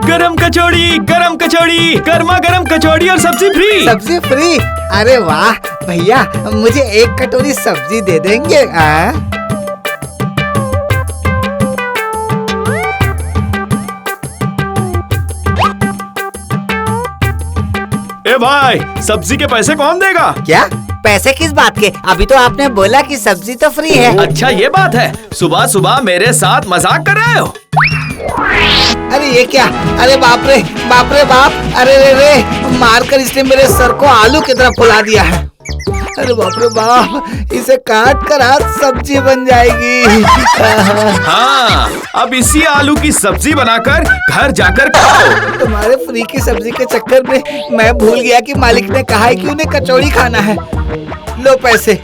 गरम कचौड़ी, गर्मा गर्म कचौड़ी और सब्जी फ्री। सब्जी फ्री? अरे वाह भैया, मुझे एक कटोरी सब्जी दे देंगे? ए भाई, सब्जी के पैसे कौन देगा? क्या पैसे किस बात के? अभी तो आपने बोला कि सब्जी तो फ्री है। अच्छा ये बात है, सुबह सुबह मेरे साथ मजाक कर रहे हो? अरे ये क्या? अरे बाप रे बाप! अरे रे मारकर इसने मेरे सर को आलू की तरह फुला दिया है। अरे बाप रे बाप, इसे काट कर आज सब्जी बन जाएगी। हाँ, अब इसी आलू की सब्जी बनाकर घर जाकर खाओ। तुम्हारे फ्री की सब्जी के चक्कर में मैं भूल गया कि मालिक ने कहा है कि उन्हें कचौड़ी खाना है। लो पैसे,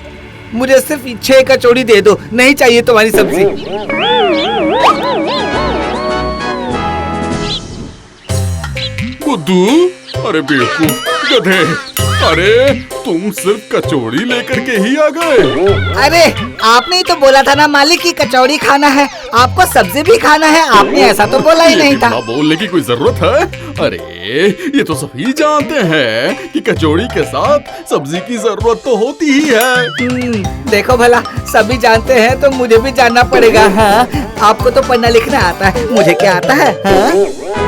मुझे सिर्फ 6 कचौड़ी दे दो, नहीं चाहिए तुम्हारी सब्जी। बुद्धू, अरे बेवकूफ गधे, अरे तुम सिर्फ कचौड़ी लेकर के ही आ गए? अरे आपने ही तो बोला था ना मालिक की कचौड़ी खाना है, आपको सब्जी भी खाना है। आपने ऐसा तो बोला ही नहीं था। बोलने की कोई जरूरत है? अरे ये तो सभी जानते हैं कि कचौड़ी के साथ सब्जी की जरूरत तो होती ही है। देखो भला, सभी जानते हैं तो मुझे भी जानना पड़ेगा। हाँ, आपको तो पढ़ना लिखना आता है, मुझे क्या आता है? हाँ?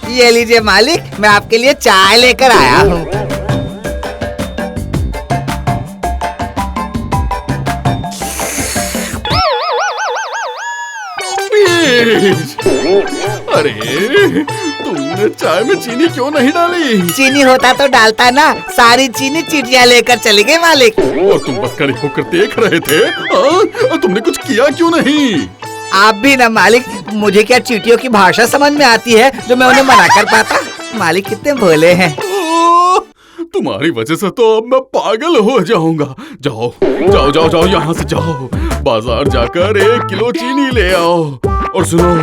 ये लीजिए मालिक, मैं आपके लिए चाय लेकर आया हूँ। अरे तुमने चाय में चीनी क्यों नहीं डाली? चीनी होता तो डालता ना, सारी चीनी चिड़िया लेकर चली गई मालिक। और तुम बस खड़े होकर देख रहे थे? तुमने कुछ किया क्यों नहीं? आप भी ना मालिक, मुझे क्या चींटियों की भाषा समझ में आती है जो मैं उन्हें मना कर पाता? मालिक कितने भोले हैं। तुम्हारी वजह से तो अब मैं पागल हो जाऊंगा। जाओ जाओ जाओ जाओ, यहाँ से जाओ, बाजार जाकर 1 किलो चीनी ले आओ। और सुनो,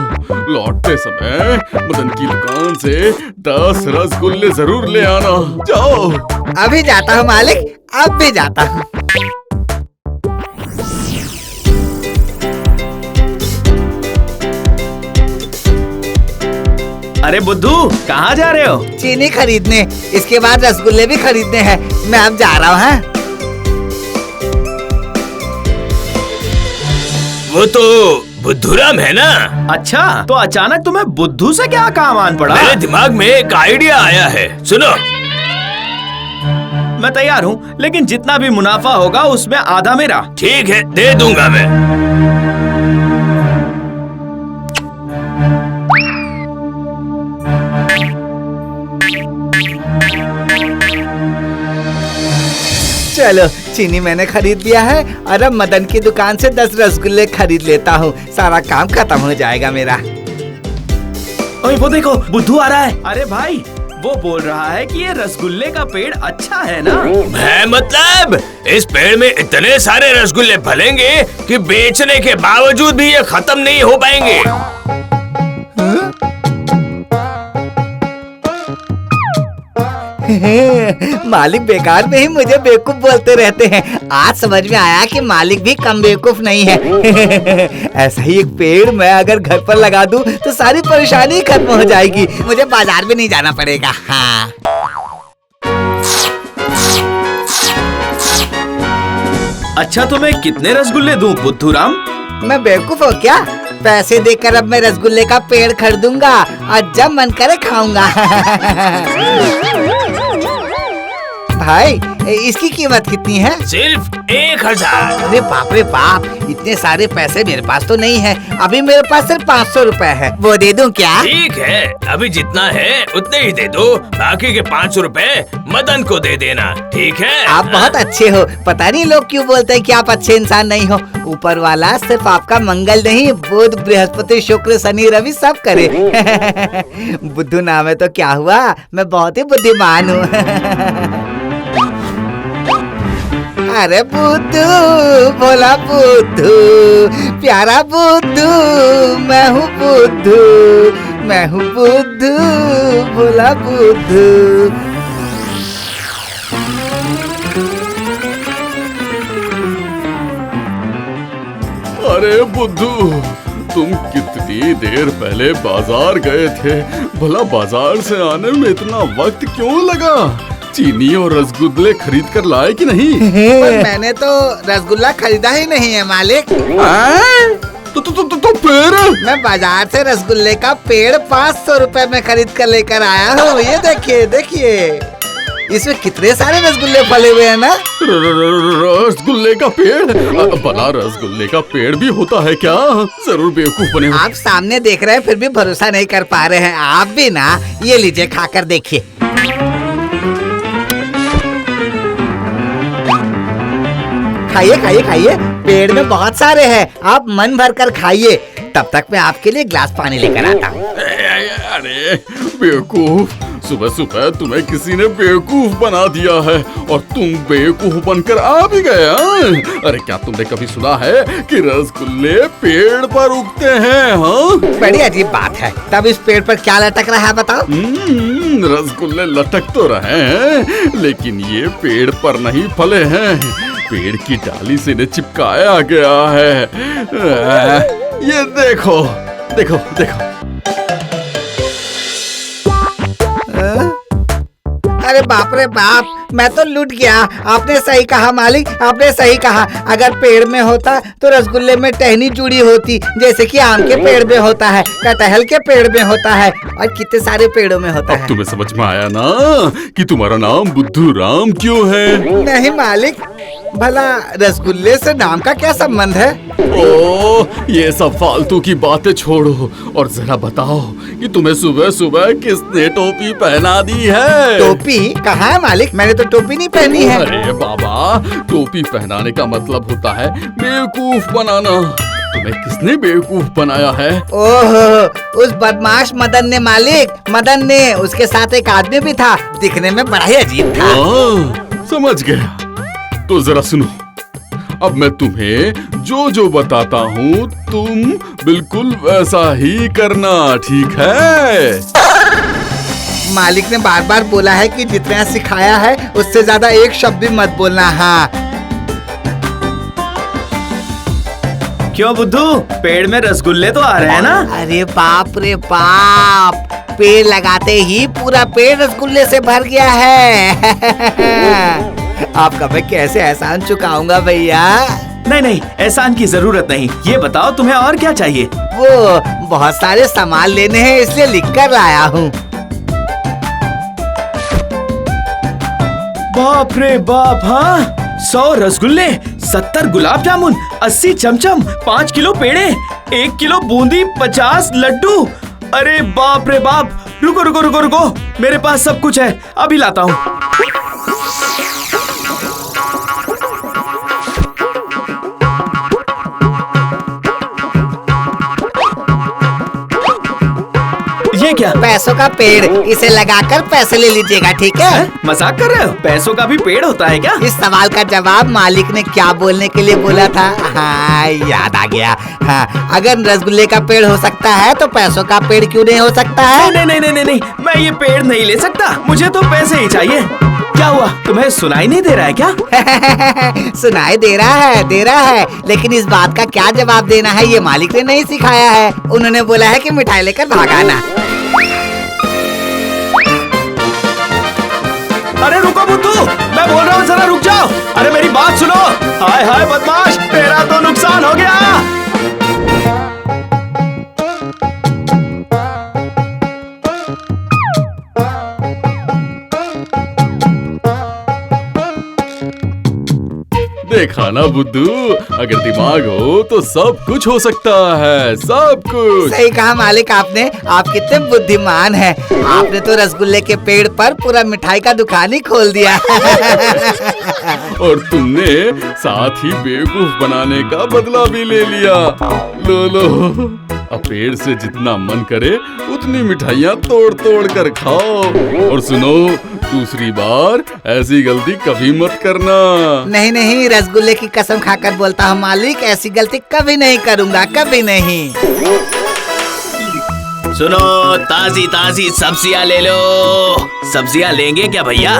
लौटते समय मदन की दुकान से 10 रसगुल्ले जरूर ले आना। जाओ। अभी जाता हूँ मालिक, अब भी जाता हूँ। अरे बुद्धू, कहाँ जा रहे हो? चीनी खरीदने, इसके बाद रसगुल्ले भी खरीदने हैं। मैं अब जा रहा हूँ। वो तो बुद्धूराम है ना? अच्छा, तो अचानक तुम्हें बुद्धू से क्या काम आन पड़ा? मेरे दिमाग में एक आइडिया आया है, सुनो। मैं तैयार हूँ, लेकिन जितना भी मुनाफा होगा उसमें आधा मेरा। ठीक है, दे दूंगा मैं। चलो, चीनी मैंने खरीद लिया है और अब मदन की दुकान से 10 रसगुल्ले खरीद लेता हूँ। सारा काम खत्म हो जाएगा मेरा। ओए वो देखो, बुद्धू आ रहा है। अरे भाई, वो बोल रहा है कि ये रसगुल्ले का पेड़ अच्छा है ना? है मतलब, इस पेड़ में इतने सारे रसगुल्ले फलेंगे कि बेचने के बावजूद भी ये खत्म नहीं हो पाएंगे। मालिक बेकार में ही मुझे बेवकूफ बोलते रहते हैं। आज समझ में आया कि मालिक भी कम बेवकूफ नहीं है। ऐसा ही एक पेड़ मैं अगर घर पर लगा दूं तो सारी परेशानी खत्म हो जाएगी, मुझे बाजार भी नहीं जाना पड़ेगा। हाँ। अच्छा, तो मैं कितने रसगुल्ले दूं बुद्धूराम? मैं बेवकूफ हूँ क्या? पैसे देकर अब मैं रसगुल्ले का पेड़ खरीदूंगा और जब मन करे खाऊंगा। भाई, इसकी कीमत कितनी है? सिर्फ 1000। अरे बाप रे बाप, इतने सारे पैसे मेरे पास तो नहीं है। अभी मेरे पास सिर्फ 500 रुपए है, वो दे दूं क्या? ठीक है, अभी जितना है उतने ही दे दो, बाकी के 500 रुपए मदन को दे देना, ठीक है? आप बहुत अच्छे हो। पता नहीं लोग क्यों बोलते हैं कि आप अच्छे इंसान नहीं हो। ऊपर वाला सिर्फ आपका मंगल नहीं, बुध, बृहस्पति, शुक्र, शनि, रवि सब करे। बुद्धू नाम है तो क्या हुआ, मैं बहुत ही बुद्धिमान हूँ। अरे बुद्धू, भोला बुद्धू, प्यारा बुद्धू, मैं हूँ बुद्धू, मैं हूँ बुद्धू, भोला बुद्धू। अरे बुद्धू, तुम कितनी देर पहले बाजार गए थे? भला बाजार से आने में इतना वक्त क्यों लगा? चीनी और रसगुल्ले खरीद कर लाए कि नहीं? पर मैंने तो रसगुल्ला खरीदा ही नहीं है मालिक। तो फिर? मैं बाजार से रसगुल्ले का पेड़ 500 रुपए में खरीद कर लेकर आया हूँ। ये देखिए देखिए, इसमें कितने सारे रसगुल्ले फले हुए हैं ना। रसगुल्ले का पेड़? भला रसगुल्ले का पेड़ भी होता है क्या? जरूर बेवकूफ बने हो। आप सामने देख रहे हैं फिर भी भरोसा नहीं कर पा रहे हैं। आप भी ना, ये लीजिए खाकर देखिए। खाइए खाइए खाइए, पेड़ में बहुत सारे हैं, आप मन भर कर खाइए। तब तक मैं आपके लिए ग्लास पानी लेकर आता हूँ। अरे बेवकूफ, सुबह सुबह तुम्हें किसी ने बेवकूफ बना दिया है और तुम बेवकूफ बनकर आ भी गए। अरे क्या तुमने कभी सुना है कि रसगुल्ले पेड़ पर उगते हैं? हाँ, बड़ी अजीब बात है। तब इस पेड़ पर क्या लटक रहा है बताओ? रसगुल्ले लटक तो रहे हैं, लेकिन ये पेड़ पर नहीं फले हैं, पेड़ की डाली से इन्हें चिपकाया गया है। ये देखो देखो देखो। अरे बाप रे बाप, मैं तो लूट गया। आपने सही कहा मालिक, आपने सही कहा। अगर पेड़ में होता तो रसगुल्ले में टहनी जुड़ी होती, जैसे कि आम के पेड़ में होता है, कटहल के पेड़ में होता है और कितने सारे पेड़ों में होता है। तुम्हें समझ में आया ना कि तुम्हारा नाम बुद्धू राम क्यों है? नहीं मालिक, भला रसगुल्ले से नाम का क्या संबंध है? ओ, ये सब फालतू की बातें छोड़ो और जरा बताओ कि तुम्हें सुबह सुबह किसने टोपी पहना दी है? टोपी कहाँ है मालिक? मैंने तो टोपी नहीं पहनी है। अरे बाबा, टोपी पहनाने का मतलब होता है बेवकूफ बनाना। तुम्हें किसने बेवकूफ बनाया है? ओह, उस बदमाश मदन ने मालिक, मदन ने। उसके साथ एक आदमी भी था, दिखने में बड़ा ही अजीब था। समझ गया। तो जरा सुनो, अब मैं तुम्हें जो जो बताता हूँ तुम बिल्कुल वैसा ही करना, ठीक है? मालिक ने बार बार बोला है कि जितना सिखाया है उससे ज्यादा एक शब्द भी मत बोलना। हाँ। क्यों बुद्धू, पेड़ में रसगुल्ले तो आ रहे हैं ना? अरे बाप रे बाप, पेड़ लगाते ही पूरा पेड़ रसगुल्ले से भर गया है। आपका मैं कैसे एहसान चुकाऊंगा भैया? नहीं नहीं, एहसान की जरूरत नहीं। ये बताओ तुम्हें और क्या चाहिए? वो बहुत सारे सामान लेने हैं, इसलिए लिख कर लाया हूँ। बाप रे बाप, हाँ, 100 रसगुल्ले, 70 गुलाब जामुन, 80 चमचम, 5 किलो पेड़े, 1 किलो बूंदी, 50 लड्डू। अरे बाप रे बाप, रुको रुको रुको रुको, मेरे पास सब कुछ है, अभी लाता हूँ। ये क्या? पैसों का पेड़, इसे लगाकर पैसे ले लीजिएगा, ठीक है? मजाक कर रहे हो? पैसों का भी पेड़ होता है क्या? इस सवाल का जवाब मालिक ने क्या बोलने के लिए बोला था? हाँ, याद आ गया। हाँ, अगर रसगुल्ले का पेड़ हो सकता है तो पैसों का पेड़ क्यों नहीं हो सकता है? नहीं नहीं नहीं नहीं नहीं, मैं ये पेड़ नहीं ले सकता, मुझे तो पैसे ही चाहिए। क्या हुआ, तुम्हें सुनाई नहीं दे रहा है क्या? सुनाई दे रहा है, लेकिन इस बात का क्या जवाब देना है ये मालिक ने नहीं सिखाया है। उन्होंने बोला है कि मिठाई लेकर भागाना। अरे रुको बुद्धू, मैं बोल रहा हूँ, जरा रुक जाओ। अरे मेरी बात सुनो। हाय हाय बदमाश, मेरा तो नुकसान हो गया। देखा ना बुद्धू, अगर दिमाग हो तो सब कुछ हो सकता है, सब कुछ। सही कहा मालिक आपने, आप कितने बुद्धिमान हैं। आपने तो रसगुल्ले के पेड़ पर पूरा मिठाई का दुकान ही खोल दिया। और तुमने साथ ही बेवकूफ बनाने का बदला भी ले लिया। लो लो, अब पेड़ से जितना मन करे उतनी मिठाइयाँ तोड़ तोड़ कर खाओ। और सुनो, दूसरी बार ऐसी गलती कभी मत करना। नहीं नहीं, रसगुल्ले की कसम खाकर बोलता हूँ मालिक, ऐसी गलती कभी नहीं करूँगा, कभी नहीं। सुनो, ताजी ताजी सब्जियाँ ले लो। सब्जियाँ लेंगे क्या भैया?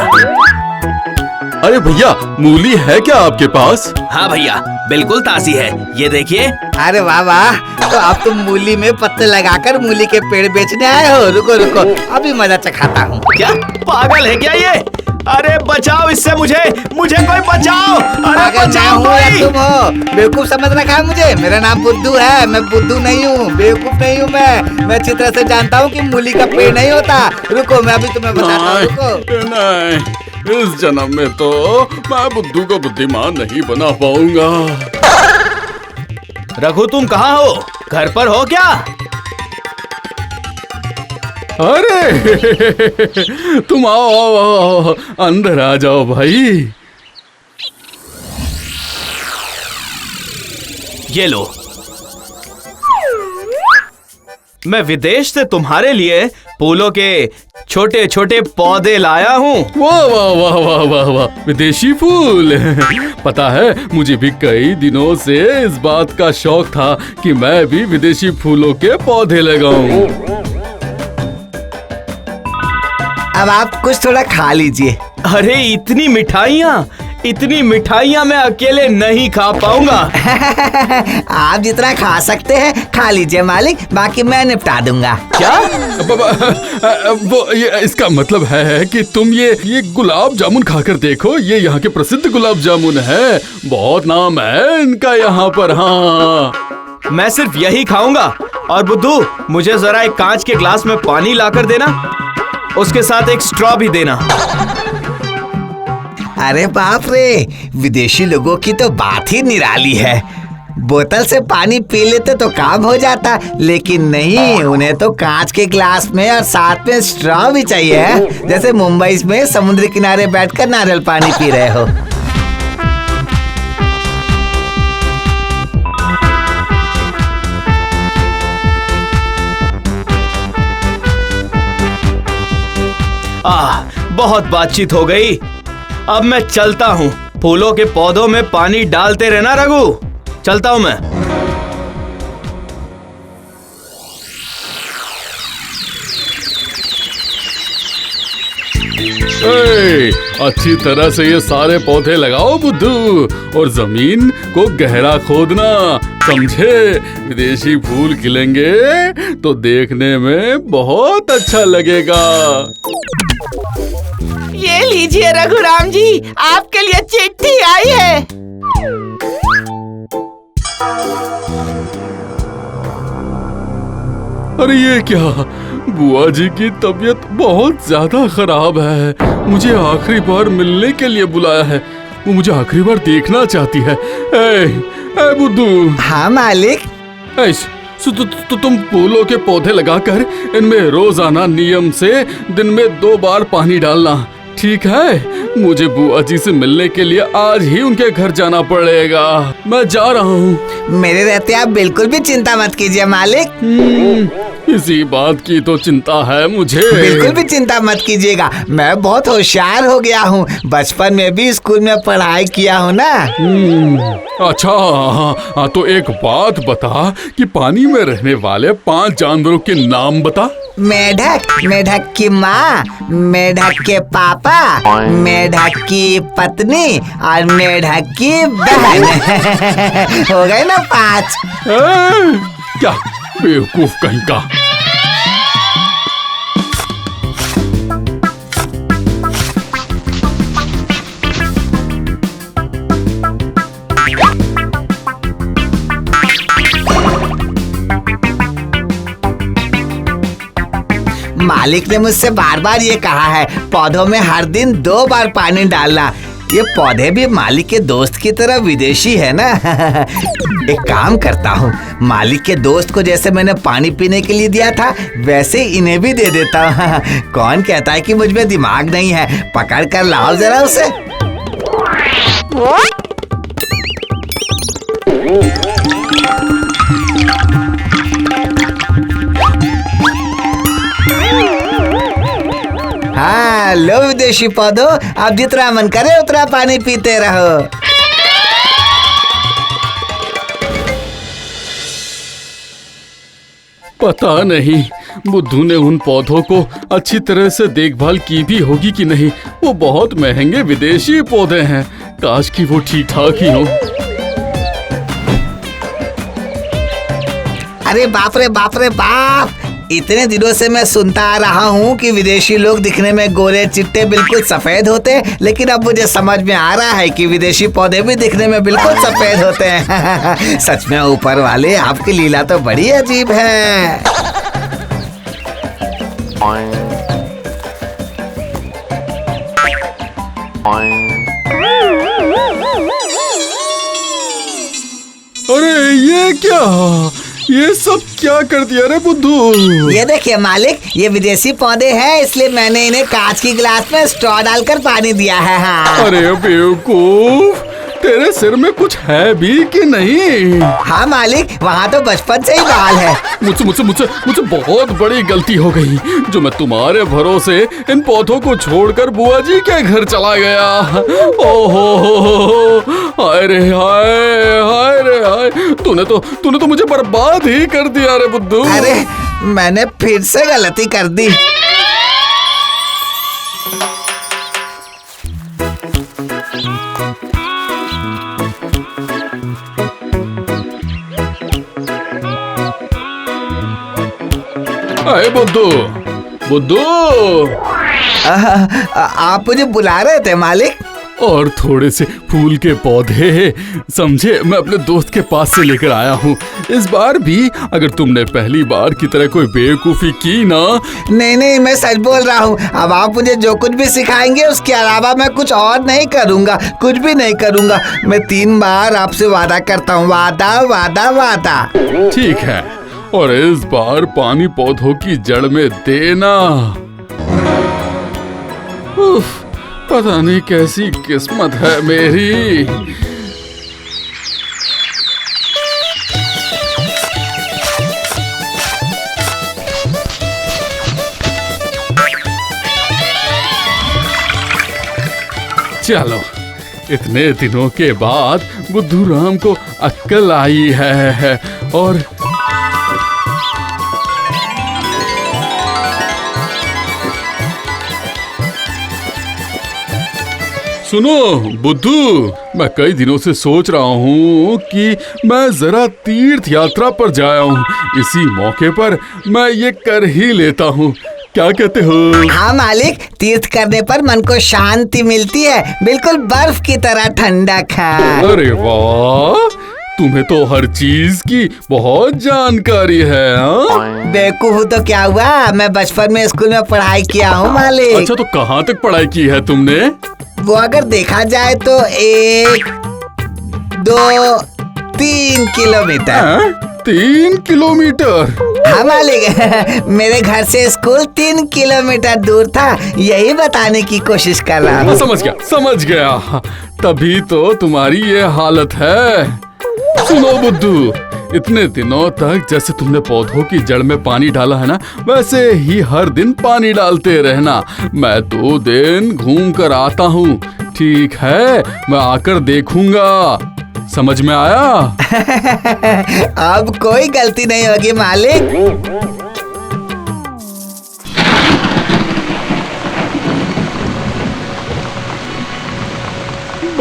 अरे भैया, मूली है क्या आपके पास? हाँ भैया, बिल्कुल ताजी है, ये देखिए। अरे वाह वाह, तो अब तुम मूली में पत्ते लगाकर मूली के पेड़ बेचने आए हो। रुको रुको, अभी मजा चखाता हूँ। क्या पागल है क्या ये? अरे बचाओ इससे, मुझे कोई बचाओ। अरे अगर मैं बचाओ हूँ या कोई। तुम हो, बेवकूफ समझ रखा है मुझे। मेरा नाम बुद्धू है, मैं बुद्धू नहीं हूँ, बेवकूफ नहीं हूँ। मैं अच्छी तरह से जानता हूँ कि मूली का पेड़ नहीं होता। रुको, मैं अभी तुम्हें बताता हूँ। रुको। नहीं, इस जन्म में तो मैं बुद्धू को बुद्धिमान नहीं बना पाऊंगा। रघु तुम कहाँ हो? घर पर हो क्या? अरे तुम आओ, अंदर आ जाओ भाई। ये लो, मैं विदेश से तुम्हारे लिए फूलों के छोटे छोटे पौधे लाया हूँ। वाह वाह वाह वाह वाह वाह, विदेशी फूल। पता है, मुझे भी कई दिनों से इस बात का शौक था कि मैं भी विदेशी फूलों के पौधे लगाऊं। अब आप कुछ थोड़ा खा लीजिए। अरे इतनी मिठाइयाँ मैं अकेले नहीं खा पाऊंगा। आप जितना खा सकते हैं खा लीजिए मालिक, बाकी मैं निपटा दूंगा। क्या? वो इसका मतलब है कि तुम ये गुलाब जामुन खाकर देखो। ये यहाँ के प्रसिद्ध गुलाब जामुन है, बहुत नाम है इनका यहाँ पर। हाँ, मैं सिर्फ यही खाऊंगा। और बुद्धू, मुझे जरा एक कांच के ग्लास में पानी लाकर देना, उसके साथ एक स्ट्रॉ भी देना। अरे बाप रे, विदेशी लोगों की तो बात ही निराली है। बोतल से पानी पी लेते तो काम हो जाता, लेकिन नहीं, उन्हें तो कांच के ग्लास में और साथ में स्ट्रॉ भी चाहिए, जैसे मुंबई में समुद्र किनारे बैठकर नारियल पानी पी रहे हो। बहुत बातचीत हो गई, अब मैं चलता हूँ। फूलों के पौधों में पानी डालते रहना रघु, चलता हूँ मैं। अच्छी तरह से ये सारे पौधे लगाओ बुद्धू, और जमीन को गहरा खोदना, समझे? विदेशी फूल खिलेंगे तो देखने में बहुत अच्छा लगेगा। ये लीजिए रघुराम जी, आपके लिए चिट्ठी आई है। अरे ये क्या, बुआ जी की तबीयत बहुत ज्यादा खराब है। मुझे आखिरी बार मिलने के लिए बुलाया है, वो मुझे आखिरी बार देखना चाहती है। ए बुद्धू। हाँ मालिक। तो तुम फूलों के पौधे लगाकर इनमें रोजाना नियम से दिन में 2 बार पानी डालना, ठीक है? मुझे बुआ जी से मिलने के लिए आज ही उनके घर जाना पड़ेगा। मैं जा रहा हूँ। मेरे रहते आप बिल्कुल भी चिंता मत कीजिए मालिक। इसी बात की तो चिंता है मुझे। बिल्कुल भी चिंता मत कीजिएगा, मैं बहुत होशियार हो गया हूँ। बचपन में भी स्कूल में पढ़ाई किया हूँ ना। अच्छा, हाँ, तो एक बात बता कि पानी में रहने वाले 5 जानवरों के नाम बता। मेढक, मेढक की माँ, मेढक के पापा, मेढक की पत्नी और मेढक की बहन। हो गए ना 5। क्या बेवकूफ कहीं का। मालिक ने मुझसे बार बार ये कहा है, पौधों में हर दिन 2 बार पानी डालना। ये पौधे भी मालिक के दोस्त की तरह विदेशी है ना। एक काम करता हूँ, मालिक के दोस्त को जैसे मैंने पानी पीने के लिए दिया था वैसे इन्हें भी दे देता हूँ। कौन कहता है कि मुझ में दिमाग नहीं है? पकड़ कर लाओ जरा उसे। हाँ, लो विदेशी पौधों, अब जितना मन करे उतना पानी पीते रहो। पता नहीं बुद्धू ने उन पौधों को अच्छी तरह से देखभाल की भी होगी कि नहीं। वो बहुत महंगे विदेशी पौधे हैं, काश कि वो ठीक ठाक ही हो। अरे बाप रे बाप रे बाप, इतने दिनों से मैं सुनता आ रहा हूँ कि विदेशी लोग दिखने में गोरे चिट्टे बिल्कुल सफेद होते हैं, लेकिन अब मुझे समझ में आ रहा है कि विदेशी पौधे भी दिखने में बिल्कुल सफेद होते हैं। सच में ऊपर वाले, आपकी लीला तो बड़ी अजीब है। अरे ये क्या, ये सब क्या कर दिया रे बुद्धू? ये देखिए मालिक, ये विदेशी पौधे हैं, इसलिए मैंने इन्हें कांच की गिलास में स्ट्रॉ डालकर पानी दिया है। हाँ। अरे बेवकूफ, तेरे सिर में कुछ है भी कि नहीं? हाँ मालिक, वहाँ तो बचपन से ही बाल है। मुझसे बहुत बड़ी गलती हो गई जो मैं तुम्हारे भरोसे इन पौधों को छोड़कर बुआ जी के घर चला गया। ओहो, हाय रे हाय, हाय रे हाय, तूने तो मुझे बर्बाद ही कर दिया रे बुद्धू। अरे मैंने फिर से गलती कर दी। अरे बुद्धू, आप मुझे बुला रहे थे मालिक? और थोड़े से फूल के पौधे समझे मैं अपने दोस्त के पास से लेकर आया हूँ। इस बार भी अगर तुमने पहली बार की तरह कोई बेवकूफी की ना। नहीं, मैं सच बोल रहा हूँ। अब आप मुझे जो कुछ भी सिखाएंगे उसके अलावा मैं कुछ और नहीं करूँगा, कुछ भी नहीं करूँगा। मैं 3 बार आपसे वादा करता हूँ, वादा वादा वादा। ठीक है, और इस बार पानी पौधों की जड़ में देना। उफ, पता नहीं कैसी किस्मत है मेरी। चलो, इतने दिनों के बाद बुद्धू राम को अक्ल आई है। और सुनो बुद्धू, मैं कई दिनों से सोच रहा हूँ कि मैं जरा तीर्थ यात्रा पर जाया हूँ। इसी मौके पर मैं ये कर ही लेता हूँ, क्या कहते हो? हाँ मालिक, तीर्थ करने पर मन को शांति मिलती है, बिल्कुल बर्फ की तरह ठंडक है। अरे वाह, तुम्हें तो हर चीज की बहुत जानकारी है। बेवकूफ तो क्या हुआ, मैं बचपन में स्कूल में पढ़ाई किया हूँ मालिक। अच्छा, तो कहाँ तक पढ़ाई की है तुमने? वो अगर देखा जाए तो 1, 2, 3 किलोमीटर। 3 किलोमीटर? हाँ मालिक, मेरे घर से स्कूल 3 किलोमीटर दूर था, यही बताने की कोशिश कर रहा हूँ। समझ गया, तभी तो तुम्हारी ये हालत है। सुनो बुद्धू, इतने दिनों तक जैसे तुमने पौधों की जड़ में पानी डाला है ना, वैसे ही हर दिन पानी डालते रहना। मैं 2 दिन घूम कर आता हूँ, ठीक है? मैं आकर देखूंगा, समझ में आया? अब कोई गलती नहीं होगी मालिक।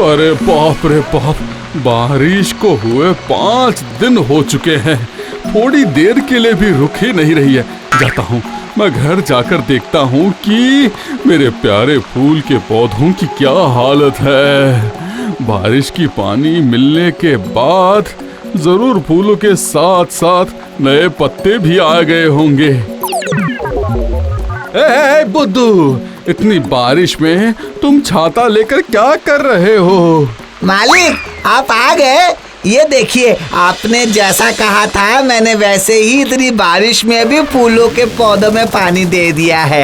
अरे बाप रे बाप, बारिश को हुए 5 दिन हो चुके हैं, थोड़ी देर के लिए भी रुक ही नहीं रही है। जाता हूँ, मैं घर जाकर देखता हूँ कि मेरे प्यारे फूल के पौधों की क्या हालत है। बारिश की पानी मिलने के बाद जरूर फूलों के साथ साथ नए पत्ते भी आ गए होंगे। ए बुद्धू, इतनी बारिश में तुम छाता लेकर क्या कर रहे हो? मालिक, आप आ गए। ये देखिए, आपने जैसा कहा था मैंने वैसे ही इतनी बारिश में भी फूलों के पौधों में पानी दे दिया है।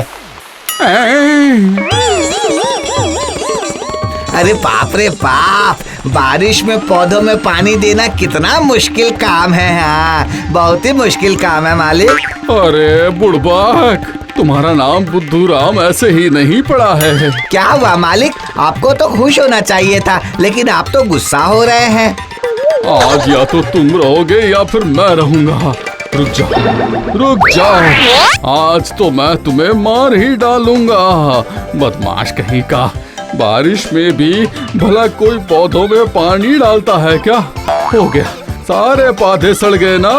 अरे बाप रे बाप, बारिश में पौधों में पानी देना कितना मुश्किल काम है। हाँ, बहुत ही मुश्किल काम है मालिक। अरे बुड़बक, तुम्हारा नाम बुद्धू राम ऐसे ही नहीं पड़ा है। क्या हुआ मालिक, आपको तो खुश होना चाहिए था, लेकिन आप तो गुस्सा हो रहे हैं। आज या तो तुम रहोगे या फिर मैं रहूंगा। रुक जाओ, आज तो मैं तुम्हें मार ही डालूंगा, बदमाश कहीं का। बारिश में भी भला कोई पौधों में पानी डालता है क्या? हो गया, सारे पौधे सड़ गए ना।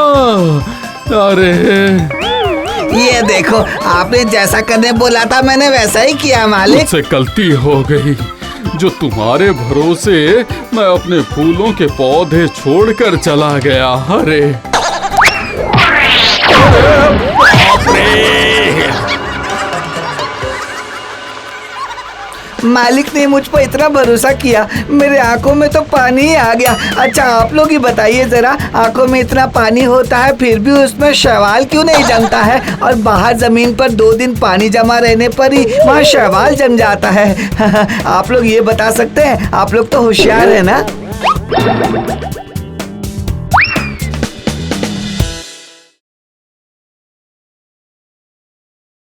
अरे ये देखो, आपने जैसा करने बोला था मैंने वैसा ही किया मालिक। मुझसे गलती हो गई। जो तुम्हारे भरोसे मैं अपने फूलों के पौधे छोड़कर चला गया। अरे बाप रे! मालिक ने मुझ पर इतना भरोसा किया, मेरे आंखों में तो पानी ही आ गया। अच्छा आप लोग ही बताइए जरा, आंखों में इतना पानी होता है फिर भी उसमें शैवाल क्यों नहीं जमता है? और बाहर जमीन पर 2 दिन पानी जमा रहने पर ही वहाँ शैवाल जम जाता है। आप लोग ये बता सकते हैं? आप लोग तो होशियार है ना।